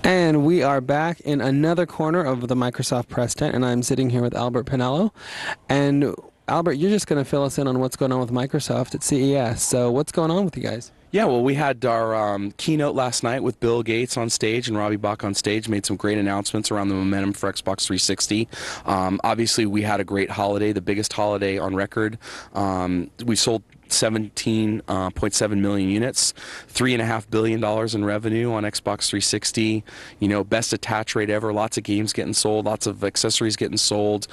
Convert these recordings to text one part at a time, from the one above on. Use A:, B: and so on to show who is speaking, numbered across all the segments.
A: And we are back in another corner of the Microsoft press tent, and I'm sitting here with Albert Pinello. And Albert, you're just going to fill us in on what's going on with Microsoft at CES. So what's going on with you guys?
B: Yeah, well, we had our keynote last night with Bill Gates on stage and Robbie Bach on stage, made some great announcements around the momentum for Xbox 360. Obviously, we had a great holiday, the biggest holiday on record. We sold 17.7 million units, $3.5 billion in revenue on Xbox 360. You know, best attach rate ever. Lots of games getting sold, lots of accessories getting sold.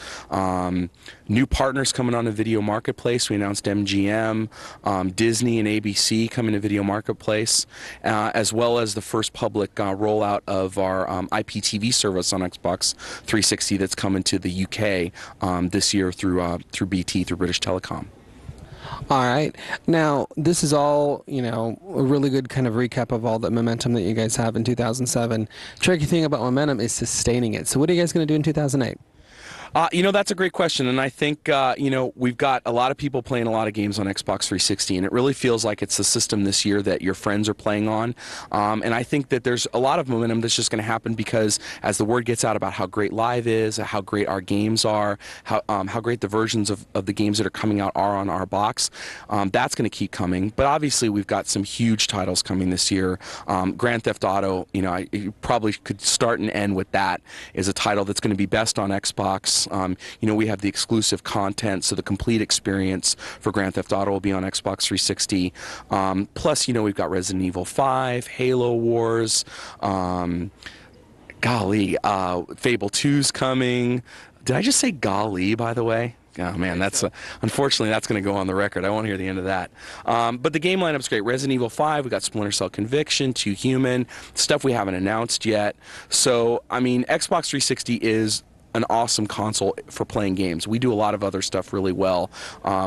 B: New partners coming on the video marketplace. We announced MGM, Disney and ABC coming to video marketplace, as well as the first public rollout of our IPTV service on Xbox 360 that's coming to the UK this year through BT, through British Telecom.
A: All right. Now, this is all, a really good kind of recap of all the momentum that you guys have in 2007. Tricky thing about momentum is sustaining it. So what are you guys going to do in 2008?
B: That's a great question, and I think, we've got a lot of people playing a lot of games on Xbox 360, and it really feels like it's the system this year that your friends are playing on, and I think that there's a lot of momentum that's just going to happen because as the word gets out about how great Live is, how great our games are, how great the versions of the games that are coming out are on our box, that's going to keep coming. But obviously we've got some huge titles coming this year. Grand Theft Auto, you probably could start and end with that, is a title that's going to be best on Xbox. We have the exclusive content, so the complete experience for Grand Theft Auto will be on Xbox 360. Plus, we've got Resident Evil 5, Halo Wars, Fable 2's coming. Did I just say golly, by the way? Oh man, unfortunately that's going to go on the record. I won't hear the end of that. But the game lineup's great. Resident Evil 5, we got Splinter Cell Conviction, 2 Human, stuff we haven't announced yet. So, I mean, Xbox 360 is an awesome console for playing games. We do a lot of other stuff really well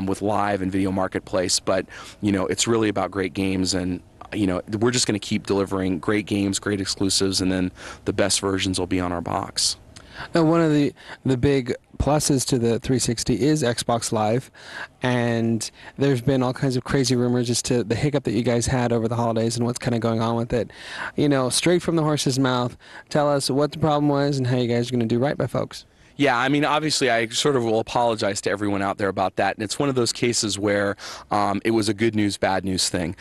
B: with Live and Video Marketplace, but it's really about great games, and we're just going to keep delivering great games, great exclusives, and then the best versions will be on our box.
A: Now, one of the big pluses to the 360 is Xbox Live, and there's been all kinds of crazy rumors as to the hiccup that you guys had over the holidays and what's kind of going on with it. Straight from the horse's mouth, tell us what the problem was and how you guys are going to do right by folks.
B: Yeah, I mean, obviously, I sort of will apologize to everyone out there about that, and it's one of those cases where it was a good news, bad news thing.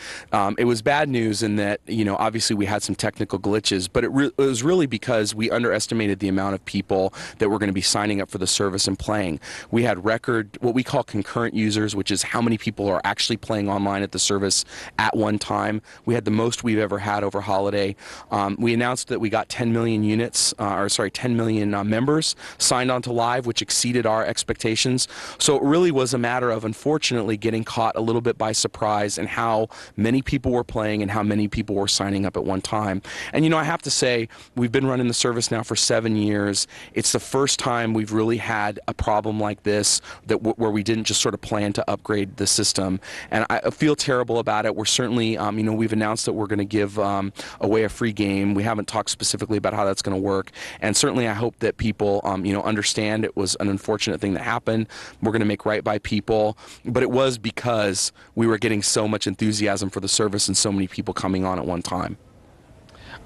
B: It was bad news in that, obviously we had some technical glitches, but it was really because we underestimated the amount of people that were going to be signing up for the service and playing. We had record, what we call concurrent users, which is how many people are actually playing online at the service at one time. We had the most we've ever had over holiday. We announced that we got 10 million units, 10 million members signed onto Live, which exceeded our expectations. So it really was a matter of, unfortunately, getting caught a little bit by surprise in how many people were playing and how many people were signing up at one time. And I have to say, we've been running the service now for 7 years. It's the first time we've really had a problem like this where we didn't just sort of plan to upgrade the system. And I feel terrible about it. We're certainly, we've announced that we're going to give away a free game. We haven't talked specifically about how that's going to work. And certainly I hope that people, understand it was an unfortunate thing that happened. We're going to make right by people, but it was because we were getting so much enthusiasm for the service and so many people coming on at one time.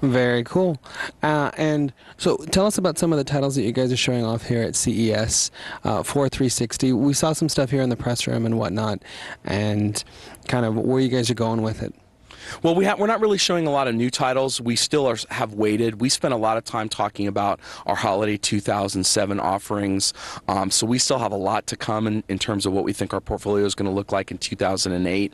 A: Very cool. And so tell us about some of the titles that you guys are showing off here at CES for 360. We saw some stuff here in the press room and whatnot, and kind of where you guys are going with it.
B: Well, we're not really showing a lot of new titles. We still have waited. We spent a lot of time talking about our holiday 2007 offerings, so we still have a lot to come in terms of what we think our portfolio is going to look like in 2008.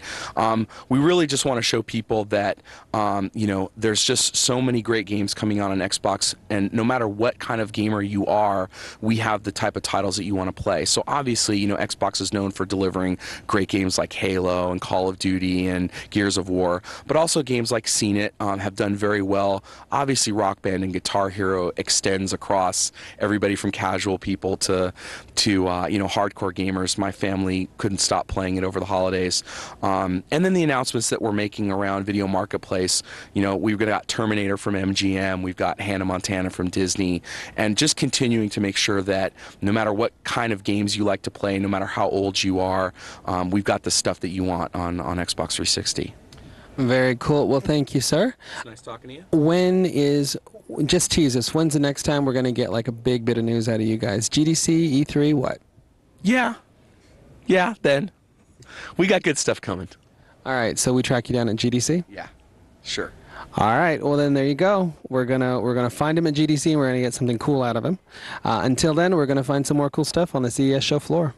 B: We really just want to show people that there's just so many great games coming out on Xbox, and no matter what kind of gamer you are, we have the type of titles that you want to play. So obviously, Xbox is known for delivering great games like Halo and Call of Duty and Gears of War. But also games like Seen It have done very well. Obviously, Rock Band and Guitar Hero extends across everybody from casual people to hardcore gamers. My family couldn't stop playing it over the holidays. And then the announcements that we're making around Video Marketplace. We've got Terminator from MGM. We've got Hannah Montana from Disney. And just continuing to make sure that no matter what kind of games you like to play, no matter how old you are, we've got the stuff that you want on Xbox 360.
A: Very cool. Well, thank you, sir.
B: It's nice talking to you.
A: When is, just tease us, when's the next time we're going to get like a big bit of news out of you guys? GDC, E3, what?
B: Yeah. Yeah, then. We got good stuff coming.
A: All right, so we track you down at GDC?
B: Yeah. Sure.
A: All right, well then there you go. We're gonna find him at GDC and we're gonna get something cool out of him. Until then, we're gonna find some more cool stuff on the CES show floor.